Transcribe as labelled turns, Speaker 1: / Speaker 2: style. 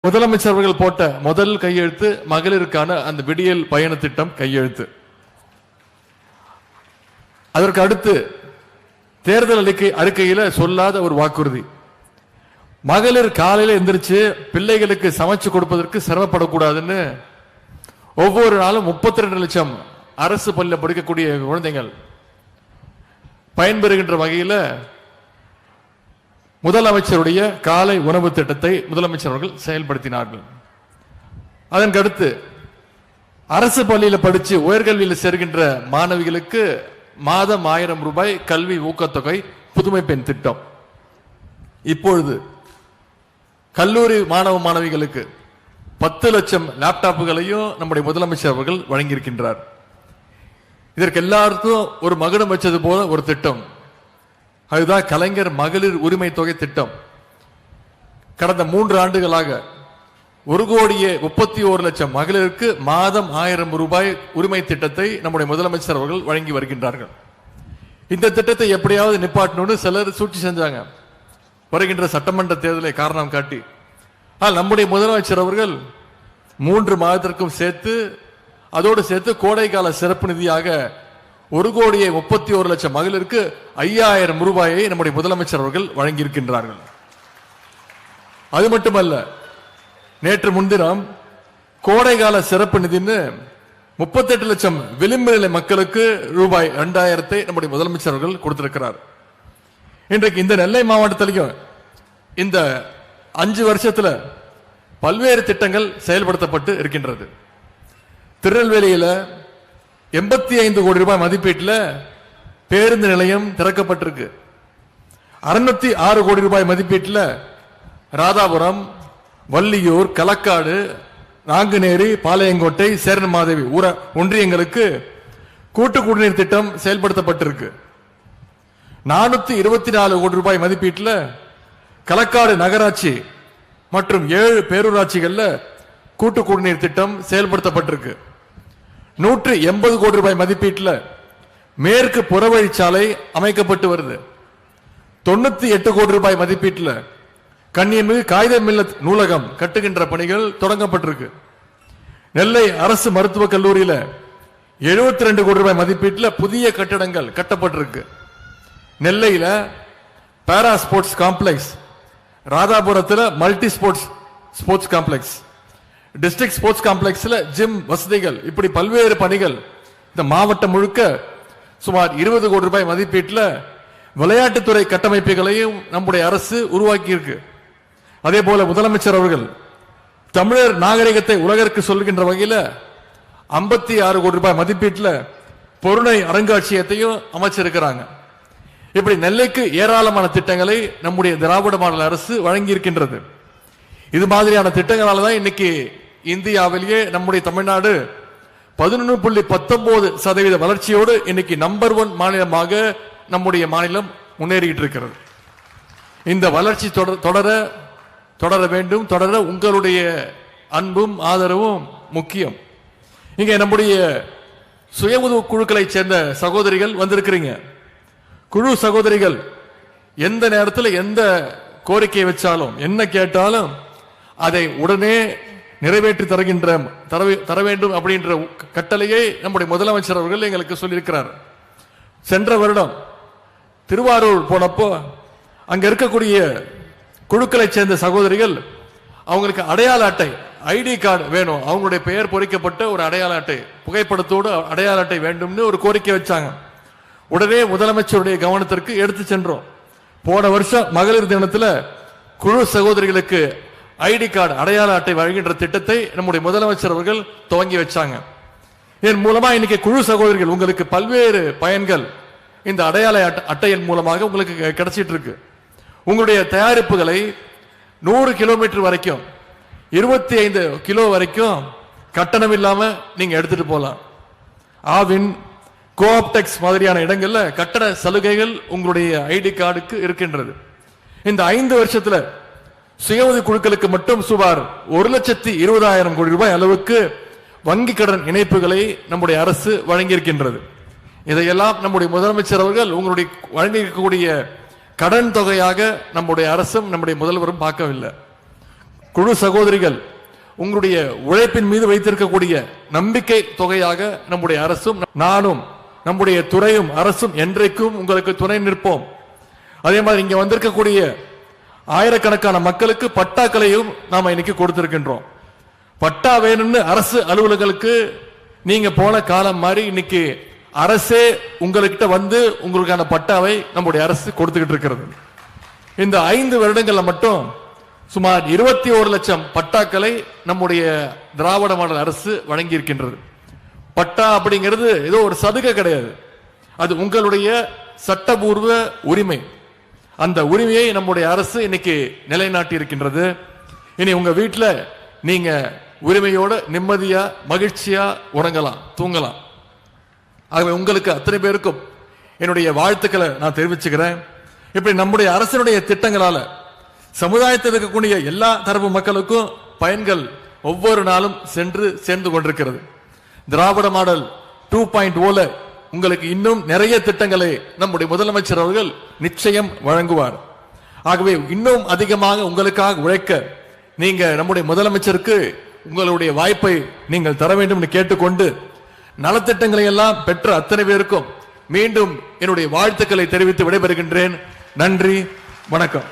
Speaker 1: முதலமைச்சர் அவர்கள் போட்ட முதல் கையெழுத்து மகளிருக்கான அந்த விடியல் பயண திட்டம் கையெழுத்து. அதற்கு அடுத்து தேர்தல் அறிக்கையில சொல்லாத ஒரு வாக்குறுதி. மகளிர் காலையில எந்திரிச்சு பிள்ளைகளுக்கு சமைச்சு கொடுப்பதற்கு சிரமப்படக்கூடாதுன்னு ஒவ்வொரு நாளும் 32 லட்சம் அரசு பள்ளியில் படிக்கக்கூடிய குழந்தைகள் பயன்பெறுகின்ற வகையில் முதலமைச்சருடைய காலை உணவு திட்டத்தை முதலமைச்சர் அவர்கள் செயல்படுத்தினார்கள். அதற்கடுத்து அரசு பள்ளியில் படித்து உயர்கல்வியில் சேர்கின்ற மாணவிகளுக்கு மாதம் 1000 ரூபாய் கல்வி ஊக்கத்தொகை புதுமை பெண் திட்டம். இப்பொழுது கல்லூரி மாணவ மாணவிகளுக்கு 10 லட்சம் லேப்டாப்புகளையும் நம்முடைய முதலமைச்சர் அவர்கள் வழங்கியிருக்கின்றார். இதற்கு எல்லாருக்கும் ஒரு மகுடம் வச்சது போல ஒரு திட்டம், அதுதான் கலைஞர் மகளிர் உரிமை தொகை திட்டம். கடந்த 3 ஆண்டுகளாக 1,31,00,000 மகளிருக்கு மாதம் 1000 ரூபாய் உரிமை திட்டத்தை நம்முடைய முதலமைச்சர் அவர்கள் வழங்கி வருகின்றார்கள். இந்த திட்டத்தை எப்படியாவது நிப்பாட்டணும்னு சிலர் சூழ்ச்சி செஞ்சாங்க, வருகின்ற சட்டமன்ற தேர்தலை காரணம் காட்டி. ஆனால் நம்முடைய முதலமைச்சர் அவர்கள் 3 மாதத்திற்கும் சேர்த்து அதோடு சேர்த்து கோடைக்கால சிறப்பு நிதியாக 1,31,00,000 மகளிருக்கு 5,000 ரூபாயை நம்முடைய முதலமைச்சர் அவர்கள் வழங்கியிருக்கின்றார்கள். அது மட்டுமல்ல, நேற்று முன்தினம் கோடைகால சிறப்பு நிதின்னு 38 லட்சம் விளிம்பு நிலை மக்களுக்கு ரூபாய் 2,000 நம்முடைய முதலமைச்சர் அவர்கள் கொடுத்திருக்கிறார். இன்றைக்கு இந்த நெல்லை மாவட்டத்திலையும் இந்த 5 வருஷத்துல பல்வேறு திட்டங்கள் செயல்படுத்தப்பட்டு இருக்கின்றது. திருநெல்வேலியில 85 கோடி ரூபாய் மதிப்பீட்டில் பேருந்து நிலையம் திறக்கப்பட்டிருக்கு. 606 கோடி ரூபாய் மதிப்பீட்டில் ராதாபுரம், வள்ளியூர், களக்காடு, நாங்குநேரி, பாளையங்கோட்டை, சேரன்மாதேவி ஒன்றியங்களுக்கு கூட்டு குடிநீர் திட்டம் செயல்படுத்தப்பட்டிருக்கு. 424 கோடி ரூபாய் மதிப்பீட்டில் களக்காடு நகராட்சி மற்றும் 7 பேரூராட்சிகள்ல கூட்டு குடிநீர் திட்டம் செயல்படுத்தப்பட்டிருக்கு. 180 கோடி ரூபாய் மதிப்பீட்டில் மேற்கு புறவழிச்சாலை அமைக்கப்பட்டு வருது. 98 கோடி ரூபாய் மதிப்பீட்டில் கன்னியமிகு காகித மில்லத் நூலகம் கட்டுகின்ற பணிகள் தொடங்கப்பட்டிருக்கு. நெல்லை அரசு மருத்துவக் கல்லூரியில் 72 கோடி ரூபாய் மதிப்பீட்டில் புதிய கட்டடங்கள் கட்டப்பட்டிருக்கு. நெல்லையில பாரா ஸ்போர்ட்ஸ் காம்ப்ளெக்ஸ், ராதாபுரத்தில் multi sports complex, district sports காம்ப்ளெக்ஸ்ல ஜிம் வசதிகள், இப்படி பல்வேறு பணிகள் இந்த மாவட்டம் முழுக்க சுமார் 20 கோடி ரூபாய் மதிப்பீட்டில் விளையாட்டுத்துறை கட்டமைப்புகளையும் நம்முடைய அரசு உருவாக்கி இருக்கு. அதே போல முதலமைச்சர் அவர்கள் தமிழர் நாகரிகத்தை உலகிற்கு சொல்கின்ற வகையில் 56 கோடி ரூபாய் மதிப்பீட்டில் பொருணை அருங்காட்சியகத்தையும் அமைச்சிருக்கிறாங்க. இப்படி நெல்லைக்கு ஏராளமான திட்டங்களை நம்முடைய திராவிட மாடல் அரசு வழங்கி இருக்கின்றது. இது மாதிரியான திட்டங்களால தான் இன்னைக்கு இந்தியாவிலேயே நம்முடைய தமிழ்நாடு 11.19% வளர்ச்சியோடு இன்னைக்கு நம்பர் 1 மாநிலமாக நம்முடைய மாநிலம் முன்னேறிட்டு இருக்கிறது. இந்த வளர்ச்சி தொடர வேண்டும். தொடர உங்களுடைய அன்பும் ஆதரவும் முக்கியம். இங்க நம்முடைய சுய உதவி குழுக்களை சேர்ந்த சகோதரிகள் வந்திருக்கிறீங்க. குழு சகோதரிகள் எந்த நேரத்தில் எந்த கோரிக்கை வச்சாலும் என்ன கேட்டாலும் அதை உடனே நிறைவேற்றி தர வேண்டும் அப்படின்ற கட்டளையை நம்முடைய முதலமைச்சர் அவர்கள் எங்களுக்கு சொல்லியிருக்கிறார். சென்ற வருடம் திருவாரூர் போனப்போ அங்க இருக்கக்கூடிய குழுக்களை சேர்ந்த சகோதரிகள் அவங்களுக்கு அடையாள அட்டை, ஐடி கார்டு வேணும், அவங்களுடைய பெயர் பொறிக்கப்பட்ட ஒரு அடையாள அட்டை, புகைப்படத்தோடு அடையாள அட்டை வேண்டும்னு ஒரு கோரிக்கை வச்சாங்க. உடனே முதலமைச்சருடைய கவனத்திற்கு எடுத்து சென்றோம். போன வருஷம் மகளிர் தினத்தில் குழு சகோதரிகளுக்கு ஐடி கார்டு அடையாள அட்டை வழங்குகின்ற திட்டத்தை நம்முடைய முதலமைச்சர் அவர்கள் துவங்கி வச்சாங்க. இதன் மூலமா இன்னைக்கு குழு சகோதரிகள் உங்களுக்கு பல்வேறு பயன்கள் இந்த அடையாள அட்டையின் மூலமாக உங்களுக்கு கிடைச்சிட்டு இருக்கு. உங்களுடைய தயாரிப்புகளை 100 கிலோமீட்டர் வரைக்கும் 25 கிலோ வரைக்கும் கட்டணம் இல்லாம நீங்க எடுத்துட்டு போலாம். ஆவின், கோஆப்டெக்ஸ் மாதிரியான இடங்கள்ல கட்டண சலுகைகள் உங்களுடைய ஐடி கார்டுக்கு இருக்கின்றது. இந்த 5 வருஷத்துல சுய உதவி குழுக்களுக்கு மட்டும் சுமார் 1,20,000 கோடி ரூபாய் அளவுக்கு வங்கி கடன் இணைப்புகளை நம்முடைய அரசு வழங்கியிருக்கின்றது. இதையெல்லாம் நம்முடைய முதலமைச்சர் அவர்கள் உங்களுடைய வழங்கியிருக்கக்கூடிய கடன் தொகையாக நம்முடைய அரசும் நம்முடைய முதல்வரும் பார்க்கவில்லை. குழு சகோதரிகள் உங்களுடைய உழைப்பின் மீது வைத்திருக்கக்கூடிய நம்பிக்கை தொகையாக நம்முடைய அரசும் நானும் நம்முடைய துறையும் அரசும் என்றைக்கும் உங்களுக்கு துணை நிற்போம். அதே மாதிரி இங்க வந்திருக்கக்கூடிய ஆயிரக்கணக்கான மக்களுக்கு பட்டாக்களையும் நாம இன்னைக்கு கொடுத்திருக்கின்றோம். பட்டா வேணும்னு அரசு அலுவலர்களுக்கு நீங்க போன காலம் மாதிரி இன்னைக்கு அரசே உங்ககிட்ட வந்து உங்களுக்கான பட்டாவை நம்முடைய அரசு கொடுத்துக்கிட்டு இருக்கிறது. இந்த 5 வருடங்கள்ல மட்டும் சுமார் 21 லட்சம் பட்டாக்களை நம்முடைய திராவிட மாடல் அரசு வழங்கி இருக்கின்றது. பட்டா அப்படிங்கிறது ஏதோ ஒரு சலுகை கிடையாது, அது உங்களுடைய சட்டபூர்வ உரிமை. அந்த உரிமையை நம்முடைய அரசு இன்னைக்கு நிலைநாட்டி இருக்கின்றது. இனி உங்க வீட்டில் நீங்க உரிமையோட நிம்மதியா மகிழ்ச்சியா உறங்கலாம், தூங்கலாம். ஆகவே உங்களுக்கு அத்தனை பேருக்கும் என்னுடைய வாழ்த்துக்களை நான் தெரிவிச்சுக்கிறேன். இப்படி நம்முடைய அரசினுடைய திட்டங்களால சமுதாயத்தில் இருக்கக்கூடிய எல்லா தரப்பு மக்களுக்கும் பயன்கள் ஒவ்வொரு நாளும் சென்று சேர்ந்து கொண்டிருக்கிறது. திராவிட மாடல் 2.0 உங்களுக்கு இன்னும் நிறைய திட்டங்களை நம்முடைய முதலமைச்சர் அவர்கள் நிச்சயம் வழங்குவார். ஆகவே இன்னும் அதிகமாக உங்களுக்காக உழைக்க நீங்க நம்முடைய முதலமைச்சருக்கு உங்களுடைய வாய்ப்பை நீங்கள் தர வேண்டும் என்று கேட்டுக்கொண்டு, நலத்திட்டங்களை எல்லாம் பெற்ற அத்தனை பேருக்கும் மீண்டும் என்னுடைய வாழ்த்துக்களை தெரிவித்து விடைபெறுகின்றேன். நன்றி, வணக்கம்.